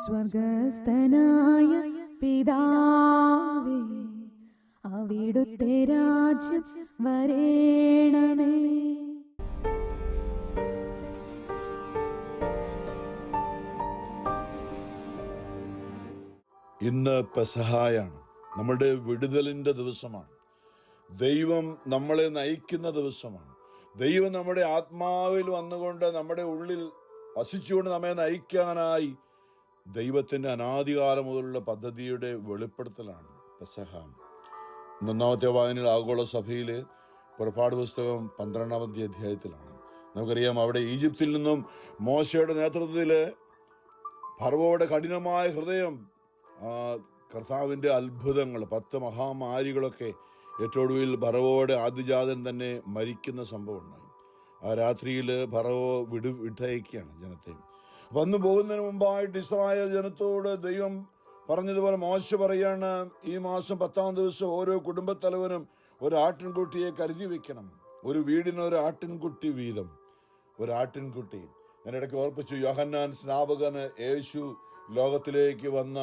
സ്വർഗസ്ഥനായ പിതാവേ, അവിടുത്തെ രാജ്യം വരേണമേ. ഇന്ന് പെസഹായാണ്, നമ്മുടെ വിടുതലിൻ്റെ ദിവസമാണ്. ദൈവം നമ്മളെ നയിക്കുന്ന ദിവസമാണ്. ദൈവം നമ്മുടെ ആത്മാവിൽ വന്നുകൊണ്ട് നമ്മുടെ ഉള്ളിൽ വസിച്ചുകൊണ്ട് നമ്മെ നയിക്കാനായി ദൈവത്തിൻ്റെ അനാദികാലം മുതലുള്ള പദ്ധതിയുടെ വെളിപ്പെടുത്തലാണ് പെസഹ. 1-ാമത്തെ വായനയിൽ ആഗോള സഭയിലെ പുറപ്പാട് പുസ്തകം 12-ാമത്തെ അധ്യായത്തിലാണ്. നമുക്കറിയാം, അവിടെ ഈജിപ്തിൽ നിന്നും മോശയുടെ നേതൃത്വത്തിൽ ഫറവോയുടെ കഠിനമായ ഹൃദയം, കർത്താവിൻ്റെ അത്ഭുതങ്ങൾ, 10 മഹാമാരികളൊക്കെ ഏറ്റവും ഫറവോയുടെ ആദ്യജാതൻ തന്നെ മരിക്കുന്ന സംഭവം ഉണ്ടായി. ആ രാത്രിയിൽ ഫറവോ വിട്ടയക്കുകയാണ് ജനത്തെ. വന്നു പോകുന്നതിന് മുമ്പായിട്ട് ഇസ്രായേൽ ജനത്തോട് ദൈവം പറഞ്ഞതുപോലെ മോശ പറയാണ്, ഈ മാസം 10-ാം ദിവസം ഓരോ കുടുംബത്തലവനും ഒരു ആട്ടിൻകുട്ടിയെ കരുതി വെക്കണം. ഒരു വീടിന് ഒരു ആട്ടിൻകുട്ടി വീതം, ഒരു ആട്ടിൻകുട്ടി. ഞാൻ ഇടയ്ക്ക് ഓർപ്പിച്ചു, യോഹന്നാൻ സ്നാപകന് യേശു ലോകത്തിലേക്ക് വന്ന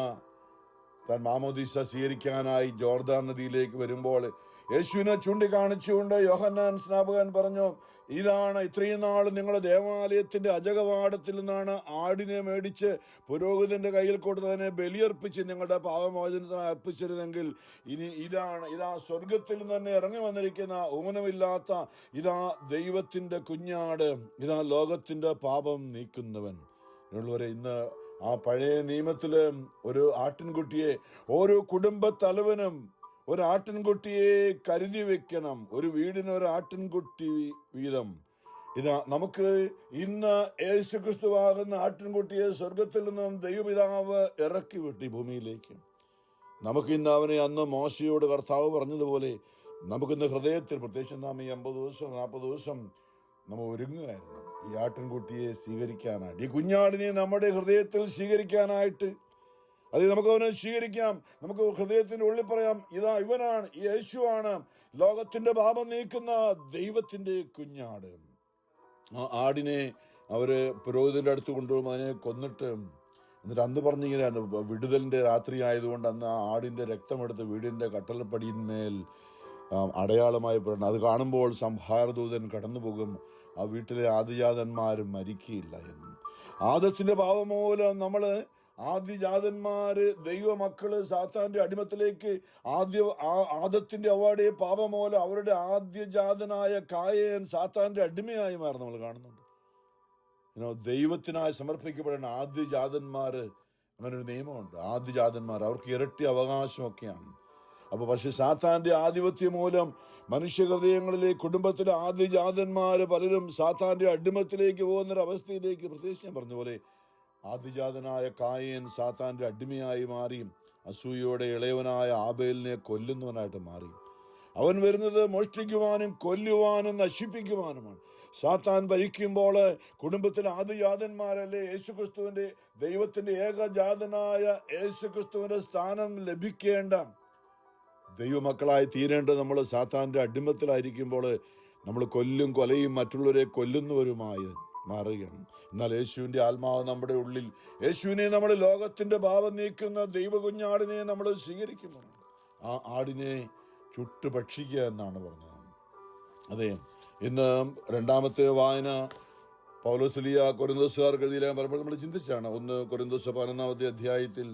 താൻ മാമോദീസ സ്വീകരിക്കാനായി ജോർദാൻ നദിയിലേക്ക് വരുമ്പോൾ യേശുവിനെ ചൂണ്ടിക്കാണിച്ചുകൊണ്ട് യോഹന്നാൻ സ്നാപകൻ പറഞ്ഞു, ഇതാണ് ഇത്രയും നാൾ നിങ്ങൾ ദേവാലയത്തിന്റെ അജകവാടത്തിൽ നിന്നാണ് ആടിനെ മേടിച്ച് പുരോഹിതന്റെ കയ്യിൽ കൊടുത്തതിനെ ബലിയർപ്പിച്ച് നിങ്ങളുടെ പാപമോചനത്തിനായി അർപ്പിച്ചിരുന്നെങ്കിൽ ഇതാ സ്വർഗത്തിൽ നിന്ന് തന്നെ ഇറങ്ങി വന്നിരിക്കുന്ന ഊനമില്ലാത്ത ഇതാ ദൈവത്തിന്റെ കുഞ്ഞാട്, ഇതാ ലോകത്തിന്റെ പാപം നീക്കുന്നവൻ. എന്നുള്ളവരെ, ഇന്ന് ആ പഴയ നിയമത്തില് ഒരു ആട്ടിൻകുട്ടിയെ ഓരോ കുടുംബ തലവനും ഒരു ആട്ടിൻകുട്ടിയെ കരുതി വെക്കണം. ഒരു വീടിന് ഒരു ആട്ടിൻകുട്ടി വീതം. ഇതാ നമുക്ക് ഇന്ന് യേശുക്രിസ്തുവാകുന്ന ആട്ടിൻകുട്ടിയെ സ്വർഗത്തിൽ നിന്നും ദൈവപിതാവ് ഇറക്കി വിട്ടി ഭൂമിയിലേക്ക്. നമുക്കിന്ന് അവനെ അന്ന് മോശയോട് കർത്താവ് പറഞ്ഞതുപോലെ നമുക്കിന്ന് ഹൃദയത്തിൽ, പ്രത്യേകിച്ച് നാം ഈ 50 ദിവസം 40 ദിവസം നമ്മൾ ഒരുങ്ങുകയായിരുന്നു ഈ ആട്ടിൻകുട്ടിയെ സ്വീകരിക്കാനായിട്ട്, ഈ കുഞ്ഞാടിനെ നമ്മുടെ ഹൃദയത്തിൽ സ്വീകരിക്കാനായിട്ട്. അത് നമുക്ക് അവനെ സ്വീകരിക്കാം. നമുക്ക് ഹൃദയത്തിന്റെ ഉള്ളിൽ പറയാം, ഇതാ ഇവനാണ്, ഈ യേശുവാണ് ലോകത്തിന്റെ പാപം നീക്കുന്ന ദൈവത്തിന്റെ കുഞ്ഞാട്. ആ ആടിനെ അവര് പുരോഹിതന്റെ അടുത്ത് കൊണ്ടുപോകും, അതിനെ കൊന്നിട്ട്, എന്നിട്ട് അന്ന് പറഞ്ഞിങ്ങനെ വിടുതലിന്റെ രാത്രി ആയതുകൊണ്ട് അന്ന് ആ ആടിന്റെ രക്തമെടുത്ത് വീടിന്റെ കട്ടളപ്പടിയിന്മേൽ അടയാളമായി പറയണം. അത് കാണുമ്പോൾ സംഹാരദൂതൻ കടന്നു പോകും, ആ വീട്ടിലെ ആദിജാതന്മാരും മരിക്കുകയില്ല എന്ന്. ആദത്തിന്റെ പാപം മൂലം നമ്മള് ആദ്യജാതന്മാര്, ദൈവമക്കള് സാത്താന്റെ അടിമത്തിലേക്ക് ആദത്തിന്റെ അവാർഡ് പാപമൂലം അവരുടെ ആദ്യജാതനായ കായേൻ സാത്താന്റെ അടിമയായി മാറി നമ്മൾ കാണുന്നുണ്ട്. ദൈവത്തിനായി സമർപ്പിക്കപ്പെടുന്ന ആദ്യജാതന്മാര്, അങ്ങനെ ഒരു നിയമമുണ്ട്. ആദ്യജാതന്മാർ അവർക്ക് ഇരട്ടി അവകാശമൊക്കെയാണ്. അപ്പൊ പക്ഷെ സാത്താന്റെ ആധിപത്യം മൂലം മനുഷ്യഹൃദയങ്ങളിലെ കുടുംബത്തിലെ ആദ്യജാതന്മാര് പലരും സാത്താന്റെ അടിമത്തിലേക്ക് പോകുന്നൊരവസ്ഥയിലേക്ക്, പ്രത്യേകിച്ച് ഞാൻ പറഞ്ഞ പോലെ ആദ്യജാതനായ കായേൻ സാത്താന്റെ അടിമയായി മാറി, അസൂയയോടെ ഇളയവനായ ആബേലിനെ കൊല്ലുന്നവനായിട്ട് മാറി. അവൻ വരുന്നത് മോഷ്ടിക്കുവാനും കൊല്ലുവാനും നശിപ്പിക്കുവാനുമാണ്. സാത്താൻ ഭരിക്കുമ്പോൾ കുടുംബത്തിലെ ആദിജാതന്മാരല്ലേ യേശുക്രിസ്തുവിന്റെ, ദൈവത്തിന്റെ ഏകജാതനായ യേശുക്രിസ്തുവിന്റെ സ്ഥാനം ലഭിക്കേണ്ട ദൈവമക്കളായി തീരേണ്ടത് നമ്മൾ സാത്താന്റെ അടിമത്തിലായിരിക്കുമ്പോൾ നമ്മൾ കൊലയും മറ്റുള്ളവരെ കൊല്ലുന്നവരുമായി മാറുകയാണ്. എന്നാൽ യേശുവിന്റെ ആത്മാവ് നമ്മുടെ ഉള്ളിൽ, യേശുവിനെ നമ്മൾ ലോകത്തിന്റെ പാപം നീക്കുന്ന ദൈവകുഞ്ഞാടിനെ നമ്മൾ സ്വീകരിക്കുന്നു. ആ ആടിനെ ചുട്ടു ഭക്ഷിക്കുക എന്നാണ് പറഞ്ഞത്. അതെ, ഇന്ന് 2-ാമത്തെ വായന പൗലോസ്ലീഹ കൊരിന്തോസുകാർക്ക് എഴുതിയ പറയുമ്പോൾ നമ്മൾ ചിന്തിച്ചാണ്. 1 കൊരിന്തോസ് 11-ാമത്തെ അധ്യായത്തിൽ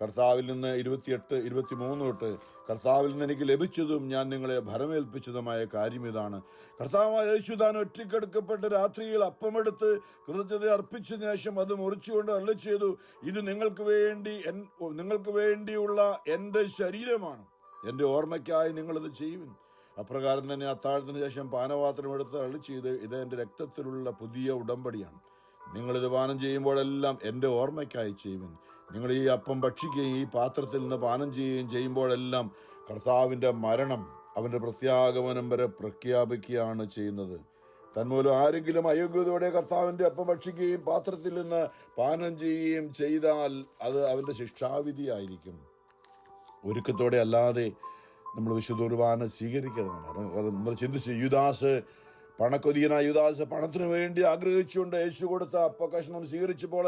കർത്താവിൽ നിന്ന് 28-23 തൊട്ട്, കർത്താവിൽ നിന്ന് എനിക്ക് ലഭിച്ചതും ഞാൻ നിങ്ങളെ ഭരമേൽപ്പിച്ചതുമായ കാര്യം ഇതാണ്: കർത്താവായ യേശു താൻ ഒറ്റക്കെടുക്കപ്പെട്ട് രാത്രിയിൽ അപ്പമെടുത്ത് കൃതജ്ഞത അർപ്പിച്ചതിനു ശേഷം അത് മുറിച്ചുകൊണ്ട് അരുളി ചെയ്തു, ഇത് നിങ്ങൾക്ക് വേണ്ടിയുള്ള എൻ്റെ ശരീരമാണ്, എൻ്റെ ഓർമ്മയ്ക്കായി നിങ്ങളിത് ചെയ്യുവിൻ. അപ്രകാരം തന്നെ അത്താഴത്തിന് ശേഷം പാനപാത്രം എടുത്ത് അരുളി ചെയ്ത്, ഇത് എൻ്റെ രക്തത്തിലുള്ള പുതിയ ഉടമ്പടിയാണ്. നിങ്ങളിത് പാനം ചെയ്യുമ്പോഴെല്ലാം എൻ്റെ ഓർമ്മയ്ക്കായി ചെയ്യുവിൻ. നിങ്ങൾ ഈ അപ്പം ഭക്ഷിക്കുകയും ഈ പാത്രത്തിൽ നിന്ന് പാനം ചെയ്യുകയും ചെയ്യുമ്പോഴെല്ലാം കർത്താവിൻ്റെ മരണം, അവൻ്റെ പ്രത്യാഗമനം വരെ പ്രഖ്യാപിക്കുകയാണ് ചെയ്യുന്നത്. തന്മൂലം ആരെങ്കിലും അയോഗ്യതയോടെ കർത്താവിൻ്റെ അപ്പം ഭക്ഷിക്കുകയും പാത്രത്തിൽ നിന്ന് പാനം ചെയ്യുകയും ചെയ്താൽ അത് അവൻ്റെ ശിക്ഷാവിധിയായിരിക്കും. ഒരുക്കത്തോടെ അല്ലാതെ നമ്മൾ വിശുദ്ധ കുർബാന സ്വീകരിക്കുന്നതാണ്. നമ്മൾ ചിന്തിച്ച്, യൂദാസ് പണക്കൊതിയനായ യൂദാസ് പണത്തിനു വേണ്ടി ആഗ്രഹിച്ചുകൊണ്ട് യേശു കൊടുത്ത അപ്പക്കഷ്ണം സ്വീകരിച്ചപ്പോൾ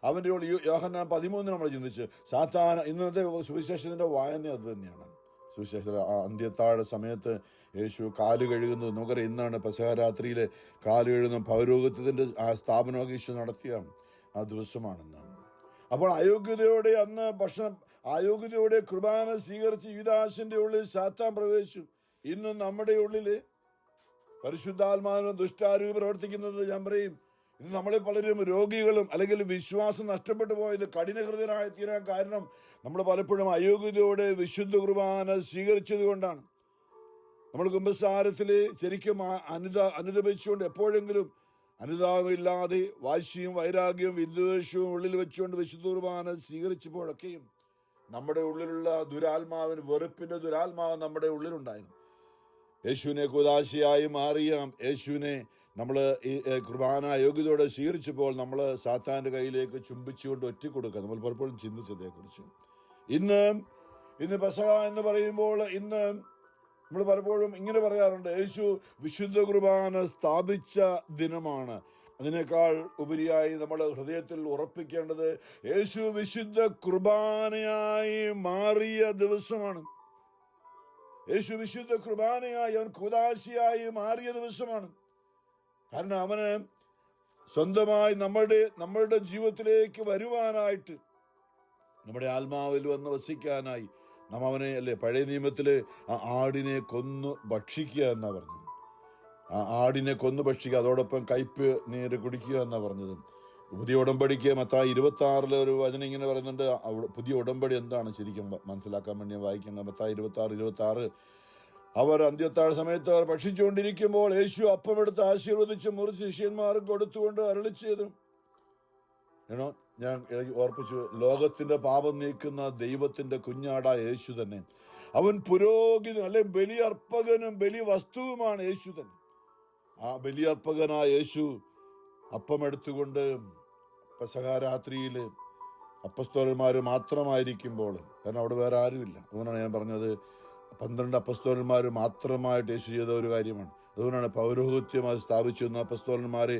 അവൻ്റെ ഉള്ളിൽ യോഹന്നാൻ 13 നമ്മൾ ചിന്തിച്ച് സാത്താൻ ഇന്നത്തെ സുവിശേഷത്തിൻ്റെ വായന അത് തന്നെയാണ്. സുവിശേഷ അന്ത്യത്താഴ സമയത്ത് യേശു കാല് കഴുകുന്നത് നമുക്കറിയാം. ഇന്നാണ് പെസഹ രാത്രിയിൽ കാല് കഴുകുന്ന പൗരോഹിത്യത്തിൻ്റെ ആ സ്ഥാപനമൊക്കെ യേശു നടത്തിയ ആ ദിവസമാണെന്നാണ്. അപ്പോൾ അയോഗ്യതയോടെ അന്ന് അയോഗ്യതയോടെ കുർബാന സ്വീകരിച്ച് യൂദാസിന്റെ ഉള്ളിൽ സാത്താൻ പ്രവേശിച്ചു. ഇന്നും നമ്മുടെ ഉള്ളിൽ പരിശുദ്ധാത്മാവിനും ദുഷ്ടാരൂപി പ്രവർത്തിക്കുന്നത് ഞാൻ പറയും. ഇന്ന് നമ്മളിൽ പലരും രോഗികളും അല്ലെങ്കിൽ വിശ്വാസം നഷ്ടപ്പെട്ടു പോയത് കഠിനഹൃദയരായി തീരാൻ കാരണം നമ്മൾ പലപ്പോഴും അയോഗ്യതയോടെ വിശുദ്ധ കുർബാന സ്വീകരിച്ചത് കൊണ്ടാണ്. നമ്മൾ കുമ്പസാരത്തിൽ ശരിക്കും അനുദപിച്ചുകൊണ്ട് എപ്പോഴെങ്കിലും അനുതാപമില്ലാതെ വാശിയും വൈരാഗ്യവും വിദ്വേഷവും ഉള്ളിൽ വെച്ചുകൊണ്ട് വിശുദ്ധ കുർബാന സ്വീകരിച്ചപ്പോഴൊക്കെയും നമ്മുടെ ഉള്ളിലുള്ള ദുരാത്മാവിന് വെറുപ്പിന്റെ ദുരാത്മാവ് നമ്മുടെ ഉള്ളിലുണ്ടായിരുന്നു. യേശുവിനെ കുദാശയായി മാറിയ യേശുവിനെ നമ്മൾ ഈ കുർബാന യോഗ്യതയോടെ സ്വീകരിച്ചപ്പോൾ നമ്മൾ സാത്താൻ്റെ കയ്യിലേക്ക് ചുംബിച്ചുകൊണ്ട് ഒറ്റിക്കൊടുക്കുക. നമ്മൾ പലപ്പോഴും ചിന്തിച്ചതേക്കുറിച്ച്. ഇന്ന് പെസഹ എന്ന് പറയുമ്പോൾ ഇന്ന് നമ്മൾ പലപ്പോഴും ഇങ്ങനെ പറയാറുണ്ട്, യേശു വിശുദ്ധ കുർബാന സ്ഥാപിച്ച ദിനമാണ്. അതിനേക്കാൾ ഉപരിയായി നമ്മൾ ഹൃദയത്തിൽ ഉറപ്പിക്കേണ്ടത് യേശു വിശുദ്ധ കുർബാനയായി മാറിയ ദിവസമാണ്. യേശു വിശുദ്ധ കുർബാനയായി അവൻ കുദാശയായി മാറിയ ദിവസമാണ്. കാരണം അവന് സ്വന്തമായി നമ്മളുടെ ജീവിതത്തിലേക്ക് വരുവാനായിട്ട്, നമ്മുടെ ആത്മാവിൽ വന്ന് വസിക്കാനായി നാം അവനെ പഴയ നിയമത്തില് ആ ആടിനെ കൊന്നു ഭക്ഷിക്കുക എന്നാ പറഞ്ഞത്. ആ ആടിനെ കൊന്നു ഭക്ഷിക്കുക, അതോടൊപ്പം കയ്പ് നീര് കുടിക്കുക എന്നാ പറഞ്ഞത്. പുതിയ ഉടമ്പടിക്ക് മത്തായി 26 ഒരു വചനം ഇങ്ങനെ പറയുന്നുണ്ട്. പുതിയ ഉടമ്പടി എന്താണ് ശരിക്കും മനസ്സിലാക്കാൻ വേണ്ടി വായിക്കുന്നത്. മത്തായി 26 അവർ അന്ത്യത്താഴ സമയത്ത് അവർ ഭക്ഷിച്ചുകൊണ്ടിരിക്കുമ്പോൾ യേശു അപ്പമെടുത്ത് ആശീർവദിച്ച് മുറിച്ച് ശിഷ്യന്മാർക്ക് കൊടുത്തുകൊണ്ട് അരുളിച്ചത് ഞാൻ ഓർപ്പിച്ചു. ലോകത്തിന്റെ പാപം നീക്കുന്ന ദൈവത്തിന്റെ കുഞ്ഞാടായ യേശു തന്നെ. അവൻ പുരോഹിതനും അല്ലെ ബലിയർപ്പകനും ബലി വസ്തുവുമാണ് യേശു തന്നെ. ആ ബലിയർപ്പകനായ യേശു അപ്പമെടുത്തുകൊണ്ട് പെസഹ രാത്രിയിൽ അപ്പസ്തോലന്മാർ മാത്രമായിരിക്കുമ്പോൾ, കാരണം അവിടെ വേറെ ആരുമില്ല, അതുകൊണ്ടാണ് ഞാൻ പറഞ്ഞത് 12 അപ്പസ്തോലന്മാർ മാത്രമായിട്ട് യേശു ചെയ്ത ഒരു കാര്യമാണ്. അതുകൊണ്ടാണ് പൗരോഹിത്യം അത് സ്ഥാപിച്ചു വന്ന അപ്പസ്തോലന്മാരെ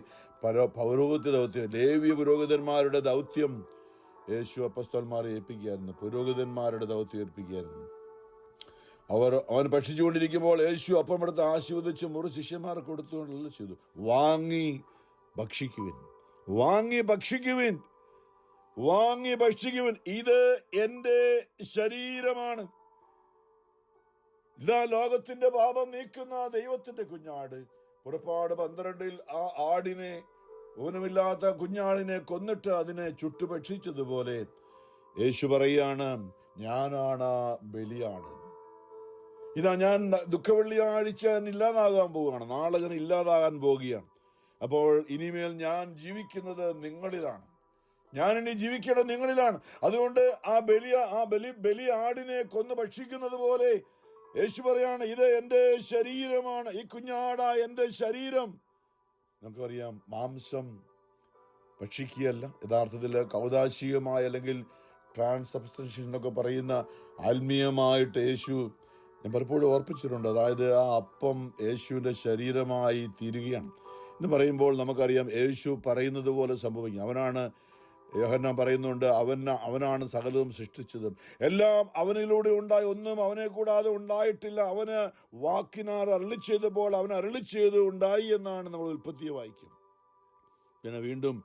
പൗരോഹിത്യ ദൗത്യം, ലേവ്യ പുരോഹിതന്മാരുടെ ദൗത്യം യേശു അപ്പസ്തോലന്മാരെ ഏൽപ്പിക്കുകയായിരുന്നു. പുരോഹിതന്മാരുടെ ദൗത്യം ഏൽപ്പിക്കുകയായിരുന്നു. അവൻ ഭക്ഷിച്ചുകൊണ്ടിരിക്കുമ്പോൾ യേശു അപ്പമെടുത്ത് ആശീർവദിച്ച് മുറിച്ച് ശിഷ്യന്മാർക്ക് കൊടുത്തുകൊണ്ടല്ല ചെയ്തു. വാങ്ങി ഭക്ഷിക്കുവിൻ, വാങ്ങി ഭക്ഷിക്കുവിൻ, വാങ്ങി ഭക്ഷിക്കുവിൻ, ഇത് എൻ്റെ ശരീരമാണ്. ഇതാ ലോകത്തിന്റെ പാപം നീക്കുന്ന ദൈവത്തിന്റെ കുഞ്ഞാട്. പുറപ്പാട് 12 ആ ആടിനെ, ഊനമില്ലാത്ത കുഞ്ഞാടിനെ കൊന്നിട്ട് അതിനെ ചുട്ടുഭക്ഷിച്ചതുപോലെ യേശു പറയാണ്, ഞാനാണ് ബലിയാട്. ഇതാ ഞാൻ ദുഃഖവെള്ളിയാഴ്ച ഇല്ലാതാകാൻ പോവുകയാണ്, നാളെ ഞാൻ ഇല്ലാതാകാൻ പോവുകയാണ്. അപ്പോൾ ഇനിമേൽ ഞാൻ ജീവിക്കുന്നത് നിങ്ങളിലാണ്, ഞാൻ ഇനി ജീവിക്കേണ്ടത് നിങ്ങളിലാണ്. അതുകൊണ്ട് ആ ബലി ആടിനെ കൊന്ന് ഭക്ഷിക്കുന്നത് പോലെ യേശു പറയാണ്, ഇത് എൻ്റെ ശരീരമാണ്, ഈ കുഞ്ഞാടായ എൻ്റെ ശരീരം. നമുക്കറിയാം, മാംസം ഭക്ഷിക്കുകയല്ല, യഥാർത്ഥത്തിൽ കൗദാശികമായ അല്ലെങ്കിൽ ട്രാൻസബ്സ്റ്റൻഷ്യേഷൻ എന്നൊക്കെ പറയുന്ന ആത്മീയമായിട്ട് യേശു, ഞാൻ പലപ്പോഴും ഓർപ്പിച്ചിട്ടുണ്ട്, അതായത് ആ അപ്പം യേശുവിൻ്റെ ശരീരമായി തീരുകയാണ് എന്ന് പറയുമ്പോൾ നമുക്കറിയാം യേശു പറയുന്നത് പോലെ സംഭവിക്കും. അവനാണ്, യോഹന്നാൻ പറയുന്നുണ്ട്, അവനാണ് സകലവും സൃഷ്ടിച്ചതും, എല്ലാം അവനിലൂടെ ഉണ്ടായി, ഒന്നും അവനെ കൂടാതെ ഉണ്ടായിട്ടില്ല. അവന് വാക്കിനാൽ അരുളി ചെയ്തപ്പോൾ അവൻ അരുളി ചെയ്ത് ഉണ്ടായി എന്നാണ് നമ്മൾ ഉൽപ്പത്തിയെ വായിക്കും. പിന്നെ വീണ്ടും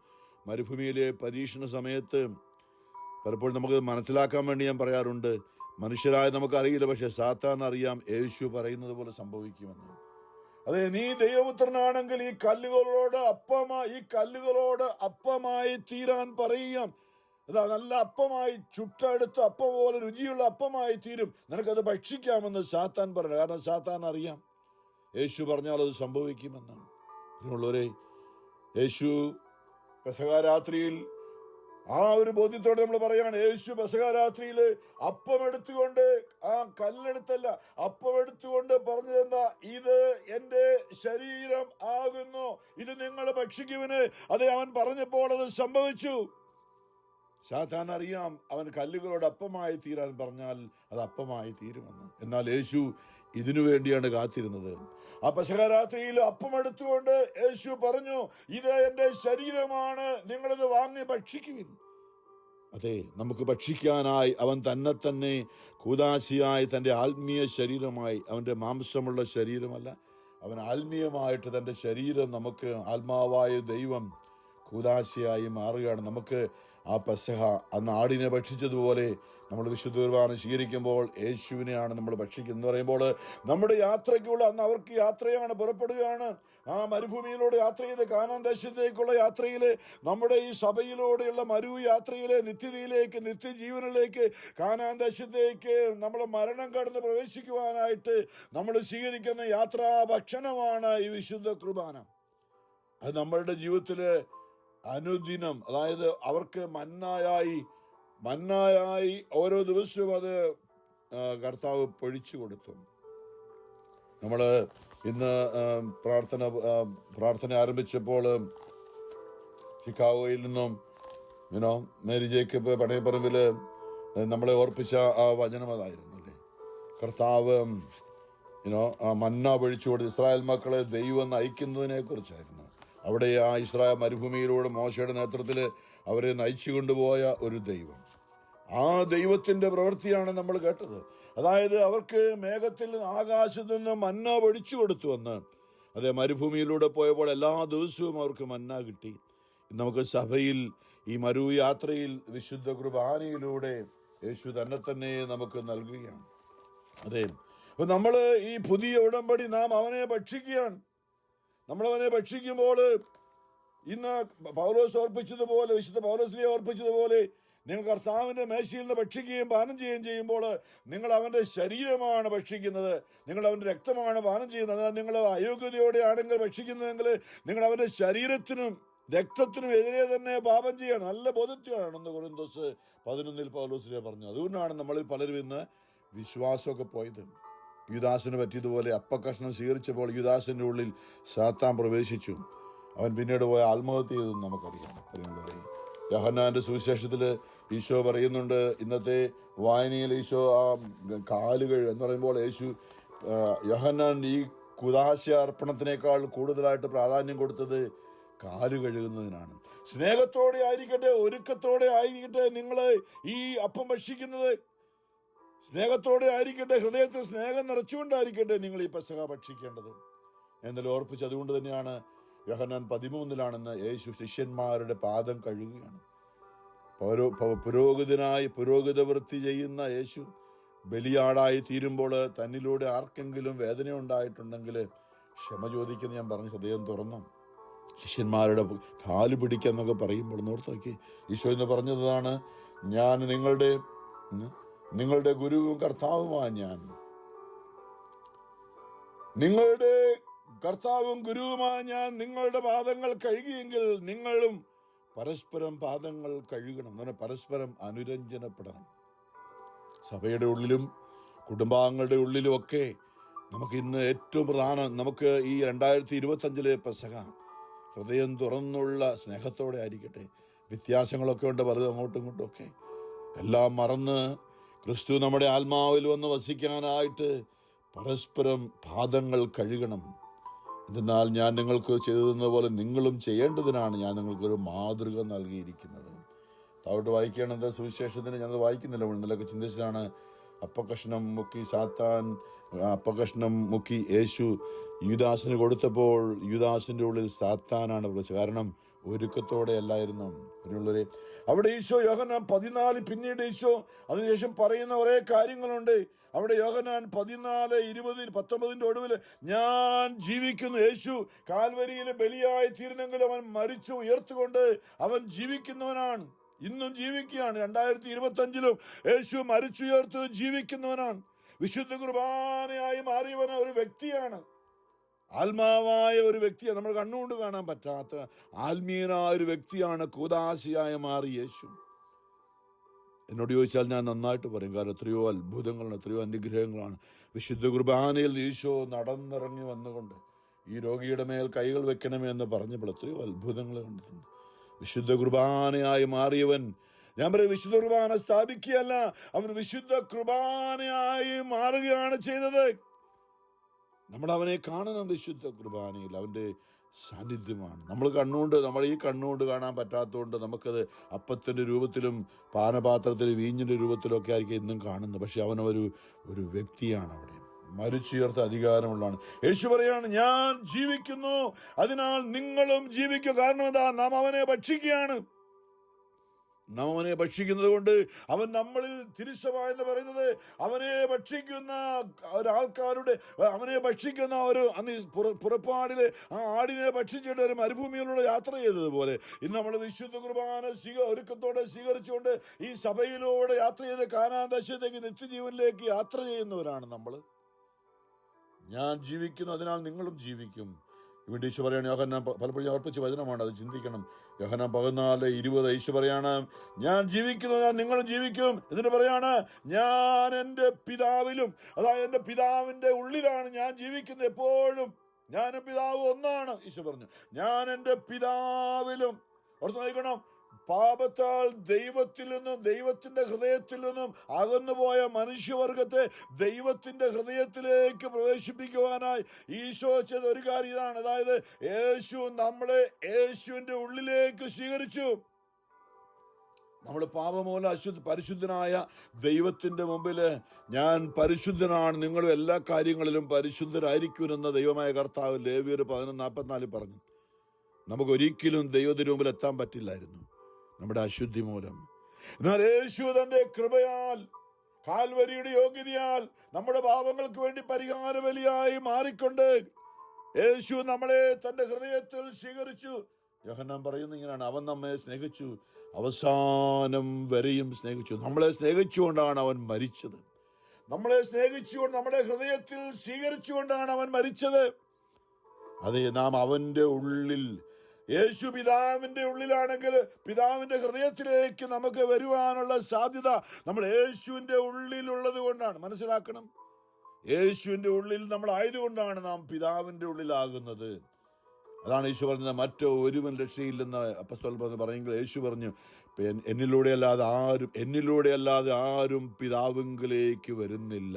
മരുഭൂമിയിലെ പരീക്ഷണ സമയത്ത് പലപ്പോഴും നമുക്ക് മനസ്സിലാക്കാൻ വേണ്ടി ഞാൻ പറയാറുണ്ട്, മനുഷ്യരായ നമുക്കറിയില്ല, പക്ഷെ സാത്താൻ അറിയാം യേശു പറയുന്നത് പോലെ സംഭവിക്കുമെന്ന്. അതെ, നീ ദൈവപുത്രനാണെങ്കിൽ ഈ കല്ലുകളോട് അപ്പമായി തീരാൻ പറയുക. അതാ, നല്ല അപ്പമായി ചുട്ടെടുത്ത് അപ്പം പോലെ രുചിയുള്ള അപ്പമായി തീരും, നിനക്കത് ഭക്ഷിക്കാമെന്ന് സാത്താൻ പറഞ്ഞു. കാരണം സാത്താൻ അറിയാം യേശു പറഞ്ഞാൽ അത് സംഭവിക്കുമെന്നാണ്. പ്രിയമുള്ളവരെ, യേശു പെസഹ രാത്രിയിൽ ആ ഒരു ബോധ്യത്തോടെ നമ്മൾ പറയാണ്, യേശു പെസഹ രാത്രിയിൽ അപ്പം എടുത്തുകൊണ്ട്, ആ കല്ലെടുത്തല്ല, അപ്പം എടുത്തുകൊണ്ട് പറഞ്ഞതെന്താ, ഇത് എൻ്റെ ശരീരം ആകുന്നു, ഇത് നിങ്ങൾ ഭക്ഷിക്കുവിന്. അതെ, അവൻ പറഞ്ഞപ്പോൾ അത് സംഭവിച്ചു. സാത്താൻ അറിയാം അവൻ കല്ലുകളോട് അപ്പമായി തീരാൻ പറഞ്ഞാൽ അത് അപ്പമായി തീരുമെന്ന്. എന്നാൽ യേശു ഇതിനു വേണ്ടിയാണ് കാത്തിരുന്നത്. ആ പെസഹ രാത്രിയിൽ അപ്പം എടുത്തുകൊണ്ട് യേശു പറഞ്ഞു, ഇത് എൻ്റെ ശരീരമാണ്, നിങ്ങളിത് വാങ്ങി ഭക്ഷിക്കുവിൻ. അതെ, നമുക്ക് ഭക്ഷിക്കാനായി അവൻ തന്നെ കൂദാശിയായി തൻ്റെ ആത്മീയ ശരീരമായി, അവൻ്റെ മാംസമുള്ള ശരീരമല്ല, അവൻ ആത്മീയമായിട്ട് തൻ്റെ ശരീരം നമുക്ക് ആത്മാവായ ദൈവം കൂദാശിയായി മാറുകയാണ്. നമുക്ക് ആ പെസഹ അന്ന് ആടിനെ ഭക്ഷിച്ചതുപോലെ നമ്മൾ വിശുദ്ധ കുർബാന സ്വീകരിക്കുമ്പോൾ യേശുവിനെയാണ് നമ്മൾ ഭക്ഷിക്കുന്നത് പറയുമ്പോൾ നമ്മുടെ യാത്രയ്ക്കുള്ള, അന്ന് അവർക്ക് യാത്രയാണ്, പുറപ്പെടുകയാണ്. ആ മരുഭൂമിയിലൂടെ യാത്ര ചെയ്ത് കാനാൻ ദേശത്തേക്കുള്ള യാത്രയിൽ, നമ്മുടെ ഈ സഭയിലൂടെയുള്ള യാത്രയിലെ നിത്യതയിലേക്ക്, നിത്യജീവനിലേക്ക്, കാനാൻ ദേശത്തേക്ക് നമ്മൾ മരണം കടന്ന് പ്രവേശിക്കുവാനായിട്ട് നമ്മൾ സ്വീകരിക്കുന്ന യാത്രാ ഭക്ഷണമാണ് ഈ വിശുദ്ധ കുർബാന. അത് നമ്മളുടെ ജീവിതത്തിൽ അനുദിനം, അതായത് അവർക്ക് മന്നായായി ഓരോ ദിവസവും അത് കർത്താവ് പൊഴിച്ചു കൊടുത്തു. നമ്മൾ ഇന്ന് പ്രാർത്ഥന ആരംഭിച്ചപ്പോൾ ചിക്കാഗോയിൽ നിന്നും മേരി ജേക്കബ് പടയപ്പറമ്പിൽ നമ്മളെ ഓർപ്പിച്ച ആ വചനം അതായിരുന്നു അല്ലേ. കർത്താവ് മന്ന പൊഴിച്ചു കൊടുത്ത് ഇസ്രായേൽ മക്കളെ ദൈവം നയിക്കുന്നതിനെ കുറിച്ചായിരുന്നു. അവിടെ ആ ഇസ്രായേൽ മരുഭൂമിയിലൂടെ മോശയുടെ നേതൃത്വത്തിൽ അവരെ നയിച്ചു കൊണ്ടുപോയ ഒരു ദൈവം, ആ ദൈവത്തിന്റെ പ്രവൃത്തിയാണ് നമ്മൾ കേട്ടത്. അതായത് അവർക്ക് മേഘത്തിൽ ആകാശത്തു നിന്ന് മന്ന പൊഴിച്ചു കൊടുത്തു എന്ന്. അതേ, മരുഭൂമിയിലൂടെ പോയപ്പോൾ എല്ലാ ദിവസവും അവർക്ക് മന്ന കിട്ടി. നമുക്ക് സഭയിൽ ഈ യാത്രയിൽ വിശുദ്ധ കുർബാനയിലൂടെ യേശു തന്നെ നമുക്ക് നൽകുകയാണ്. അതെ, അപ്പൊ നമ്മൾ ഈ പുതിയ ഉടമ്പടി നാം അവനെ ഭക്ഷിക്കുകയാണ്. നമ്മളവനെ ഭക്ഷിക്കുമ്പോൾ ഇന്ന് പൗലോസ് ഓർപ്പിച്ചതുപോലെ, വിശുദ്ധ പൗലോസിനെ ഓർപ്പിച്ചതുപോലെ, നിങ്ങൾ കർത്താവിന്റെ മേശയിൽ നിന്ന് ഭക്ഷിക്കുകയും പാനം ചെയ്യുകയും ചെയ്യുമ്പോൾ നിങ്ങൾ അവന്റെ ശരീരമാണ് ഭക്ഷിക്കുന്നത്, നിങ്ങൾ അവന്റെ രക്തമാണ് പാനം ചെയ്യുന്നത്. നിങ്ങൾ അയോഗ്യതയോടെ ആണെങ്കിൽ ഭക്ഷിക്കുന്നതെങ്കിൽ നിങ്ങൾ അവന്റെ ശരീരത്തിനും രക്തത്തിനും എതിരെ തന്നെ പാപം ചെയ്യണം. നല്ല ബോധത്തെയാണെന്ന് കൊരിന്തോസ് 11 പൗലോസിനെ പറഞ്ഞു. അതുകൊണ്ടാണ് നമ്മളിൽ പലരും ഇന്ന് വിശ്വാസമൊക്കെ പോയത്. യൂദാസിന് പറ്റിയതുപോലെ അപ്പക്കഷ്ണം സ്വീകരിച്ചപ്പോൾ യൂദാസിന്റെ ഉള്ളിൽ സാത്താൻ പ്രവേശിച്ചു. അവൻ പിന്നീട് പോയ ആത്മഹത്യ ചെയ്തെന്ന് നമുക്കറിയാം. യോഹന്നാന്റെ സുവിശേഷത്തിൽ ഈശോ പറയുന്നുണ്ട്, ഇന്നത്തെ വായനയിൽ ഈശോ ആ കാലുകൾ എന്ന് പറയുമ്പോൾ യോഹന്നാൻ ഈ കുദാശ അർപ്പണത്തിനേക്കാൾ കൂടുതലായിട്ട് പ്രാധാന്യം കൊടുത്തത് കാല് കഴുകുന്നതിനാണ്. സ്നേഹത്തോടെ ആയിരിക്കട്ടെ, ഒരുക്കത്തോടെ ആയിരിക്കട്ടെ നിങ്ങൾ ഈ അപ്പം ഭക്ഷിക്കുന്നത്, സ്നേഹത്തോടെ ആയിരിക്കട്ടെ, ഹൃദയത്തിൽ സ്നേഹം നിറച്ചുകൊണ്ടായിരിക്കട്ടെ നിങ്ങൾ ഈ പെസഹ ഭക്ഷിക്കേണ്ടത് എന്നതിൽ ഓർപ്പിച്ച്. അതുകൊണ്ട് തന്നെയാണ് യോഹന്നാൻ 13 യേശു ശിഷ്യന്മാരുടെ പാദം കഴുകുകയാണ്. പുരോഹിത വൃത്തി ചെയ്യുന്ന യേശു ബലിയാടായി തീരുമ്പോൾ തന്നിലൂടെ ആർക്കെങ്കിലും വേദന ഉണ്ടായിട്ടുണ്ടെങ്കിൽ ക്ഷമ ചോദിക്കുന്ന ഞാൻ പറഞ്ഞു ഹൃദയം തുറന്നു ശിഷ്യന്മാരുടെ കാല് പിടിക്കാന്നൊക്കെ പറയുമ്പോൾ ഓർത്ത് നോക്കി. ഈശോ എന്ന് പറഞ്ഞതാണ്, ഞാൻ നിങ്ങളുടെ ഗുരുവും കർത്താവുമാണ്. ഞാൻ നിങ്ങളുടെ കർത്താവും ഗുരുവുമായ ഞാൻ നിങ്ങളുടെ പാദങ്ങൾ കഴുകിയെങ്കിൽ നിങ്ങളും പരസ്പരം പാദങ്ങൾ കഴുകണം. അങ്ങനെ പരസ്പരം അനുരഞ്ജനപ്പെടണം. സഭയുടെ ഉള്ളിലും കുടുംബാംഗങ്ങളുടെ ഉള്ളിലും ഒക്കെ നമുക്ക് ഇന്ന് ഏറ്റവും പ്രധാനം, നമുക്ക് ഈ 2025 പെസഹ ഹൃദയം തുറന്നുള്ള സ്നേഹത്തോടെ ആയിരിക്കട്ടെ. വ്യത്യാസങ്ങളൊക്കെ ഉണ്ട് പലതും അങ്ങോട്ടും ഇങ്ങോട്ടും ഒക്കെ, എല്ലാം മറന്ന് ക്രിസ്തു നമ്മുടെ ആത്മാവിൽ വന്ന് വസിക്കാനായിട്ട് പരസ്പരം പാദങ്ങൾ കഴുകണം. എന്നാൽ ഞാൻ നിങ്ങൾക്ക് ചെയ്തതുപോലെ നിങ്ങളും ചെയ്യേണ്ടതിനാണ് ഞാൻ നിങ്ങൾക്കൊരു മാതൃക നൽകിയിരിക്കുന്നത്. താഴോട്ട് വായിക്കുകയാണെന്ന് സുവിശേഷത്തിന് ഞാനത് വായിക്കുന്നില്ല, ഇന്നലൊക്കെ ചിന്തിച്ചതാണ്. അപ്പക്കഷ്ണം മുക്കി സാത്താൻ അപ്പക്കഷ്ണം മുക്കി യേശു യൂദാസിന് കൊടുത്തപ്പോൾ യൂദാസിന്റെ ഉള്ളിൽ സാത്താനാണ് വിളിച്ചത്. കാരണം ഒരുക്കത്തോടെ അല്ലായിരുന്നു. അതിനുള്ളവരെ അവിടെ ഈശോ യോഹന്നാൻ 14 പിന്നീട് ഈശോ അതിനുശേഷം പറയുന്ന ഒരേ കാര്യങ്ങളുണ്ട്. അവിടെ യോഹന്നാൻ 14:20-19 ഒടുവിൽ ഞാൻ ജീവിക്കുന്നു. യേശു കാൽവരിയിലെ ബലിയായി തീരുന്നെങ്കിൽ അവൻ മരിച്ചു ഉയർത്തുകൊണ്ട് അവൻ ജീവിക്കുന്നവനാണ്, ഇന്നും ജീവിക്കുകയാണ്. 2025 യേശു മരിച്ചുയർത്ത് ജീവിക്കുന്നവനാണ്. വിശുദ്ധ കുർബാനയായി മാറിയവൻ ഒരു വ്യക്തിയാണ്, ആത്മാവായ ഒരു വ്യക്തിയാണ്. നമ്മൾ കണ്ണുകൊണ്ട് കാണാൻ പറ്റാത്ത ആത്മീയനായ ഒരു വ്യക്തിയാണ് കൂദാശിയായി മാറി യേശു. എന്നോട് ചോദിച്ചാൽ ഞാൻ നന്നായിട്ട് പറയും, കാരണം എത്രയോ അത്ഭുതങ്ങളാണ്, എത്രയോ അനുഗ്രഹങ്ങളാണ്. വിശുദ്ധ കുർബാനയിൽ ഈശോ നടന്നിറങ്ങി വന്നുകൊണ്ട് ഈ രോഗിയുടെ മേൽ കൈകൾ വെക്കണമേ എന്ന് പറഞ്ഞപ്പോൾ എത്രയോ അത്ഭുതങ്ങൾ കണ്ടിട്ടുണ്ട്. വിശുദ്ധ കുർബാനയായി മാറിയവൻ, ഞാൻ പറയും, വിശുദ്ധ കുർബാന സ്ഥാപിക്കുകയല്ല, അവൻ വിശുദ്ധ കുർബാനയായി മാറുകയാണ് ചെയ്തത്. നമ്മൾ അവനെ കാണണം. വിശുദ്ധ കുർബാനയിൽ അവൻ്റെ സാന്നിധ്യമാണ്. നമ്മൾ ഈ കണ്ണുകൊണ്ട് കാണാൻ പറ്റാത്തതുകൊണ്ട് നമുക്കത് അപ്പത്തിൻ്റെ രൂപത്തിലും പാനപാത്രത്തിൽ വീഞ്ഞിൻ്റെ രൂപത്തിലൊക്കെ ആയിരിക്കും ഇന്നും കാണുന്നത്. പക്ഷെ അവനൊരു വ്യക്തിയാണ്, അവിടെ മരിച്ചുയർത്ത അധികാരമുള്ളതാണ്. യേശു പറയാണ്, ഞാൻ ജീവിക്കുന്നു, അതിനാൽ നിങ്ങളും ജീവിക്കുക. കാരണം എന്താ? നാം അവനെ ഭക്ഷിക്കുകയാണ്. നാം അവനെ ഭക്ഷിക്കുന്നത് കൊണ്ട് അവൻ നമ്മളിൽ, തിരുസഭ എന്ന് പറയുന്നത് അവനെ ഭക്ഷിക്കുന്ന ഒരാൾക്കാരുടെ, അവനെ ഭക്ഷിക്കുന്ന ഒരു പുറപ്പാടില് ആ ആടിനെ ഭക്ഷിച്ചിട്ട് ഒരു മരുഭൂമിയിലൂടെ യാത്ര ചെയ്തതുപോലെ ഇന്ന് നമ്മൾ വിശുദ്ധ കുർബാന ഒരുക്കത്തോടെ സ്വീകരിച്ചുകൊണ്ട് ഈ സഭയിലൂടെ യാത്ര ചെയ്ത് കാനാൻ ദേശത്തേക്ക്, നിത്യജീവനിലേക്ക് യാത്ര ചെയ്യുന്നവരാണ് നമ്മൾ. ഞാൻ ജീവിക്കുന്നു, അതിനാൽ നിങ്ങളും ജീവിക്കും. ഇവിടെ ഈശോ പറയാണ്, യോഹന്നാൻ പലപ്പോഴും ഓർപ്പിച്ച വചനമാണ്, അത് ചിന്തിക്കണം. യോഹന്നാൻ 14:20 ഈശോ പറയാണ്, ഞാൻ ജീവിക്കുന്നതാ നിങ്ങളും ജീവിക്കും. എന്നിട്ട് പറയാണ്, ഞാൻ എൻ്റെ പിതാവിലും, അതായത് എൻ്റെ പിതാവിൻ്റെ ഉള്ളിലാണ് ഞാൻ ജീവിക്കുന്നത് എപ്പോഴും. ഞാനും പിതാവ് ഒന്നാണ്. ഈശോ പറഞ്ഞു, ഞാൻ എൻ്റെ പിതാവിലും. ഓർത്ത് നോക്കണം, പാപത്താൽ ദൈവത്തിൽ നിന്നും, ദൈവത്തിന്റെ ഹൃദയത്തിൽ നിന്നും അകന്നുപോയ മനുഷ്യവർഗത്തെ ദൈവത്തിന്റെ ഹൃദയത്തിലേക്ക് പ്രവേശിപ്പിക്കുവാനായി ഈശോ ചെയ്ത ഒരു കാര്യം ഇതാണ്. അതായത് യേശു നമ്മളെ യേശുവിന്റെ ഉള്ളിലേക്ക് സ്വീകരിച്ചു. നമ്മൾ പാപമൂലം പരിശുദ്ധനായ ദൈവത്തിന്റെ മുമ്പിൽ ഞാൻ പരിശുദ്ധനാണ്, നിങ്ങളും എല്ലാ കാര്യങ്ങളിലും പരിശുദ്ധരായിരിക്കുമെന്ന് ദൈവമായ കർത്താവ് ലേവ്യർ 11:44 പറഞ്ഞു. നമുക്കൊരിക്കലും ദൈവത്തിന് മുമ്പിൽ എത്താൻ പറ്റില്ലായിരുന്നു നമ്മുടെ അശുദ്ധി മൂലം. എന്നാൽ യേശു തന്റെ കൃപയാൽ, കാൽവരിയുടെ യോഗ്യതയാൽ നമ്മുടെ പാപങ്ങൾക്ക് വേണ്ടി പരിഹാര ബലിയായി മാറിക്കൊണ്ട് യേശു നമ്മളെ തന്റെ ഹൃദയത്തിൽ സ്വീകരിച്ചു. യോഹന്നാൻ പറയുന്നത് ഇങ്ങനെയാണ്, അവൻ നമ്മെ സ്നേഹിച്ചു, അവസാനം വരെയും സ്നേഹിച്ചു. നമ്മളെ സ്നേഹിച്ചുകൊണ്ടാണ് അവൻ മരിച്ചത്. നമ്മളെ സ്നേഹിച്ചുകൊണ്ട്, നമ്മുടെ ഹൃദയത്തിൽ സ്വീകരിച്ചുകൊണ്ടാണ് അവൻ മരിച്ചത്. അതെ, നാം അവന്റെ ഉള്ളിൽ, യേശു പിതാവിന്റെ ഉള്ളിലാണെങ്കിൽ പിതാവിന്റെ ഹൃദയത്തിലേക്ക് നമുക്ക് വരുവാനുള്ള സാധ്യത നമ്മൾ യേശുവിന്റെ ഉള്ളിലുള്ളത് കൊണ്ടാണ്. മനസ്സിലാക്കണം, യേശുവിന്റെ ഉള്ളിൽ നമ്മൾ ആയതുകൊണ്ടാണ് നാം പിതാവിന്റെ ഉള്ളിലാകുന്നത്. അതാണ് യേശു പറഞ്ഞത്, മറ്റോ ഒരുവൻ രക്ഷയില്ലെന്ന് അപ്പോസ്തലൻ പറയുമ്പോൾ യേശു പറഞ്ഞു, എന്നിലൂടെ അല്ലാതെ ആരും പിതാവിങ്കലേക്ക് വരുന്നില്ല,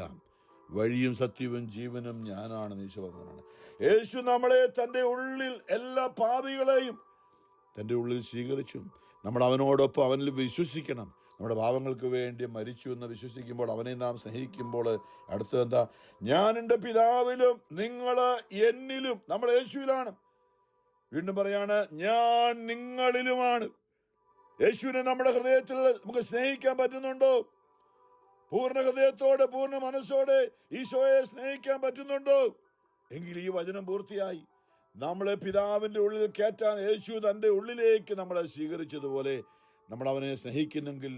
വഴിയും സത്യവും ജീവനും ഞാനാണ് യേശു പറഞ്ഞതാണ്. യേശു നമ്മളെ തൻ്റെ ഉള്ളിൽ, എല്ലാ പാപികളെയും തൻ്റെ ഉള്ളിൽ സ്വീകരിച്ചു. നമ്മൾ അവനോടൊപ്പം അവനിൽ വിശ്വസിക്കണം. നമ്മുടെ പാപങ്ങൾക്ക് വേണ്ടി മരിച്ചു എന്ന് വിശ്വസിക്കുമ്പോൾ, അവനെ നാം സ്നേഹിക്കുമ്പോൾ, അടുത്തത് എന്താ? ഞാൻ എൻ്റെ പിതാവിലും നിങ്ങൾ എന്നിലും. നമ്മൾ യേശുവിലാണ്. വീണ്ടും പറയാണ്, ഞാൻ നിങ്ങളിലുമാണ്. യേശുവിനെ നമ്മുടെ ഹൃദയത്തിൽ നമുക്ക് സ്നേഹിക്കാൻ പറ്റുന്നുണ്ടോ? പൂർണ്ണ ഹൃദയത്തോടെ, പൂർണ്ണ മനസ്സോടെ ഈശോയെ സ്നേഹിക്കാൻ പറ്റുന്നുണ്ടോ? എങ്കിൽ ഈ വചനം പൂർത്തിയായി. നമ്മളെ പിതാവിന്റെ ഉള്ളിൽ കയറ്റാൻ യേശു തൻ്റെ ഉള്ളിലേക്ക് നമ്മളെ സ്വീകരിച്ചതുപോലെ നമ്മൾ അവനെ സ്നേഹിക്കുന്നെങ്കിൽ,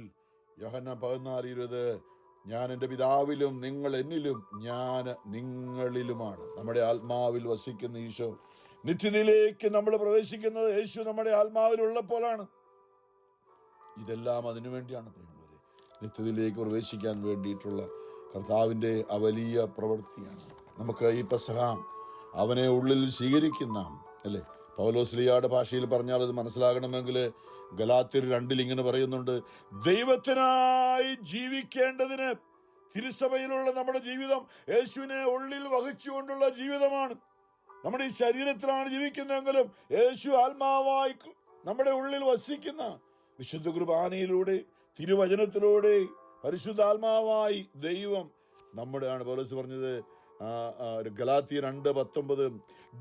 യോഹന്നാൻ 14:20, ഞാൻ എൻ്റെ പിതാവിലും നിങ്ങൾ എന്നിലും ഞാൻ നിങ്ങളിലുമാണ്. നമ്മുടെ ആത്മാവിൽ വസിക്കുന്ന ഈശോ. നിത്യതയിലേക്ക് നമ്മൾ പ്രവേശിക്കുന്നത് യേശു നമ്മുടെ ആത്മാവിലുള്ളപ്പോഴാണ്. ഇതെല്ലാം അതിനു വേണ്ടിയാണ് പ്രിയമുള്ളവരെ, നിത്യതയിലേക്ക് പ്രവേശിക്കാൻ വേണ്ടിയിട്ടുള്ള കർത്താവിൻ്റെ ആ വലിയ പ്രവൃത്തിയാണ്. നമുക്ക് ഈ പെസഹ അവനെ ഉള്ളിൽ സ്വീകരിക്കുന്ന, അല്ലേ, പൗലോസ്ലീഹയുടെ ഭാഷയിൽ പറഞ്ഞാൽ അത് മനസ്സിലാകണമെങ്കിൽ ഗലാത്യർ 2 ഇങ്ങനെ പറയുന്നുണ്ട്, ദൈവത്തിനായി ജീവിക്കേണ്ടതിന് തിരുസഭയിലുള്ള നമ്മുടെ ജീവിതം യേശുവിനെ ഉള്ളിൽ വഹിച്ചുകൊണ്ടുള്ള ജീവിതമാണ്. നമ്മുടെ ഈ ശരീരത്തിലാണ് ജീവിക്കുന്നതെങ്കിലും യേശു ആത്മാവായി നമ്മുടെ ഉള്ളിൽ വസിക്കുന്ന, വിശുദ്ധ കുർബാനയിലൂടെ, തിരുവചനത്തിലൂടെ പരിശുദ്ധാത്മാവായി ദൈവം നമ്മുടെയാണ്. പൗലോസ് പറഞ്ഞത് ഗലാത്യർ 2:19,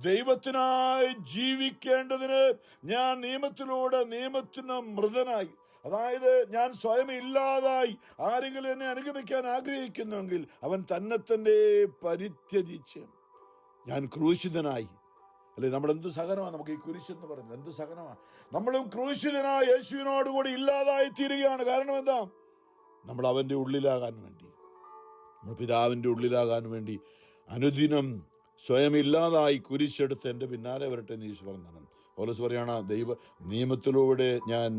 ദൈവത്തിനായി ജീവിക്കേണ്ടതിന് ഞാൻ നിയമത്തിലൂടെ നിയമത്തിന് മൃതനായി. അതായത് ഞാൻ സ്വയം ഇല്ലാതായി. ആരെങ്കിലും എന്നെ അനുഗമിക്കാൻ ആഗ്രഹിക്കുന്നുവെങ്കിൽ അവൻ തന്നെ പരിത്യജിച്ച്, ഞാൻ ക്രൂശിതനായി. അല്ലെ, നമ്മളെന്ത് സഹനമാണ് നമുക്ക് ഈ കുരിശെന്ന് പറയുന്നത്, എന്ത് സഹനമാണ്. നമ്മളും ക്രൂശിതനായ യേശുവിനോടുകൂടി ഇല്ലാതായി തീരുകയാണ്. കാരണം എന്താ? നമ്മൾ അവൻ്റെ ഉള്ളിലാകാൻ വേണ്ടി, നമ്മൾ പിതാവിൻ്റെ ഉള്ളിലാകാൻ വേണ്ടി അനുദിനം സ്വയം ഇല്ലാതായി കുരിശെടുത്ത് എൻ്റെ പിന്നാലെ വരട്ടെ എന്ന് യേശു പറഞ്ഞാണ്. പൗലോസ് പറയാണ്, നിയമത്തിലൂടെ ഞാൻ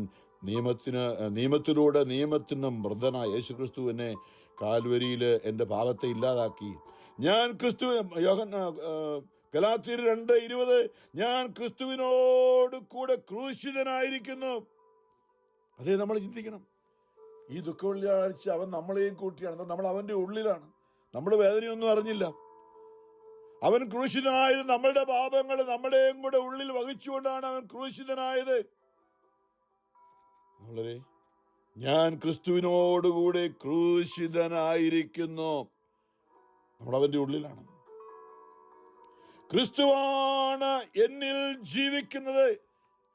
നിയമത്തിലൂടെ നിയമത്തിന് മൃതനായ യേശു ക്രിസ്തു എന്നെ കാൽവരിയിൽ എൻ്റെ പാപത്തെ ഇല്ലാതാക്കി. ഞാൻ ക്രിസ്തു, ഗലാത്യർ 2:20, ഞാൻ ക്രിസ്തുവിനോട് കൂടെ ക്രൂശിതനായിരിക്കുന്നു. അതേ, നമ്മൾ ചിന്തിക്കണം. ഈ ദുഃഖവെള്ളിയാഴ്ച അവൻ നമ്മളെയും കൂട്ടിയാണ്. നമ്മൾ അവൻ്റെ ഉള്ളിലാണ്. നമ്മൾ വേദനയൊന്നും അറിഞ്ഞില്ല. അവൻ ക്രൂശിതനായത് നമ്മളുടെ പാപങ്ങൾ നമ്മുടെയും കൂടെ ഉള്ളിൽ വഹിച്ചുകൊണ്ടാണ് അവൻ ക്രൂശിതനായത്. വളരെ ഞാൻ ക്രിസ്തുവിനോടുകൂടെ ക്രൂശിതനായിരിക്കുന്നു. നമ്മൾ അവന്റെ ഉള്ളിലാണ്. ക്രിസ്തുവാണ് എന്നിൽ ജീവിക്കുന്നത്.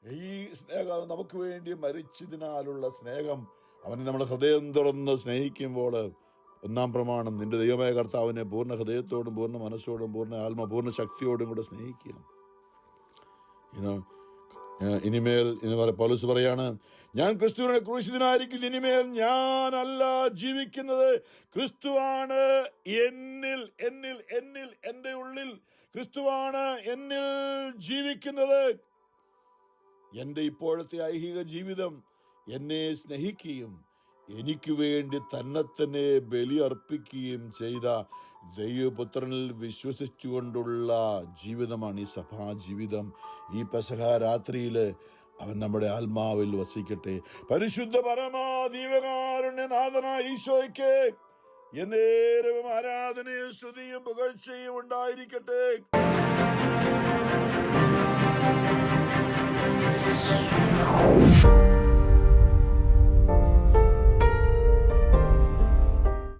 ഈ സ്നേഹം നമുക്ക് വേണ്ടി മരിച്ചതിനാലുള്ള സ്നേഹം, അവനെ നമ്മുടെ ഹൃദയം തുറന്ന് സ്നേഹിക്കുമ്പോൾ, ഒന്നാം പ്രമാണം, നിന്റെ ദൈവമായ കർത്താവിനെ പൂർണ്ണ ഹൃദയത്തോടും പൂർണ്ണ മനസ്സോടും പൂർണ്ണ ആത്മ പൂർണ്ണ ശക്തിയോടും കൂടെ സ്നേഹിക്കുക. ഇനിമേൽ പൗലോസ് പറയാണ്, ഞാൻ ക്രിസ്തുവിനെ ക്രൂശിതനായിരിക്കും. ഇനിമേൽ ഞാനല്ല ജീവിക്കുന്നത്, ക്രിസ്തുവാണ് എന്നിൽ എന്നിൽ എന്നിൽ എൻ്റെ ഉള്ളിൽ ക്രിസ്തുവാണ് എന്നിൽ ജീവിക്കുന്നത്. എൻ്റെ ഇപ്പോഴത്തെ ഐഹിക ജീവിതം എന്നെ സ്നേഹിക്കുകയും എനിക്ക് വേണ്ടി തന്നെ ബലി അർപ്പിക്കുകയും ചെയ്ത ദൈവപുത്രനിൽ വിശ്വസിച്ചുകൊണ്ടുള്ള ജീവിതമാണ് ഈ സഭാ ജീവിതം. ഈ പെസഹ രാത്രിയിൽ അവൻ നമ്മുടെ ആത്മാവിൽ വസിക്കട്ടെ. പരിശുദ്ധ പരമാധീവകാരുണ്യനാഥനായ ഈശോയ്ക്ക് എന്നേരവും ആരാധനയും സ്തുതിയും പുകഴ്ചയും ഉണ്ടായിരിക്കട്ടെ.